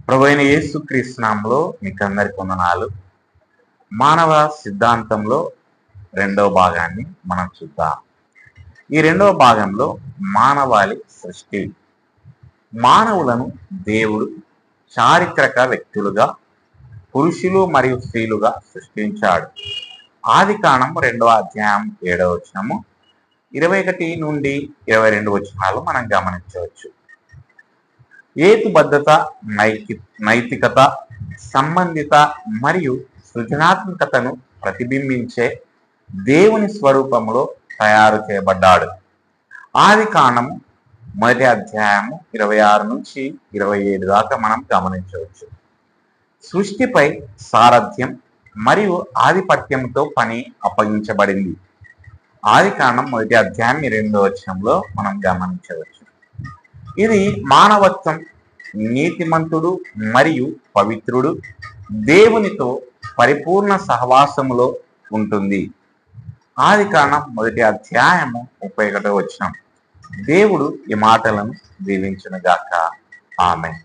ప్రభువైన యేసుక్రీస్తు నామములో మీకు అందరికి వందనాలు. మానవ సిద్ధాంతంలో రెండవ భాగాన్ని మనం చూద్దాం. ఈ రెండవ భాగంలో మానవాళి సృష్టి. మానవులను దేవుడు చారిత్రక వ్యక్తులుగా, పురుషులు మరియు స్త్రీలుగా సృష్టించాడు. ఆదికాండం 2వ అధ్యాయం 7వ వచనము 21 నుండి 22 వచనాలు మనం గమనించవచ్చు. హేతుబద్ధత, నైతికత, సంబంధిత మరియు సృజనాత్మకతను ప్రతిబింబించే దేవుని స్వరూపంలో తయారు చేయబడ్డాడు. ఆదికాండము 1వ అధ్యాయము 26 నుంచి 27 దాకా మనం గమనించవచ్చు. సృష్టిపై సారథ్యం మరియు ఆధిపత్యంతో పని అప్పగించబడింది. ఆదికాండం 1వ అధ్యాయం 2వ వచనంలో మనం గమనించవచ్చు. ఇది మానవత్వం, నీతిమంతుడు మరియు పవిత్రుడు దేవునితో పరిపూర్ణ సహవాసములో ఉంటుంది. ఆదికాండం 1వ అధ్యాయము 31వ వచనం. దేవుడు ఈ మాటలను దీవించునుగాక. ఆమేన్.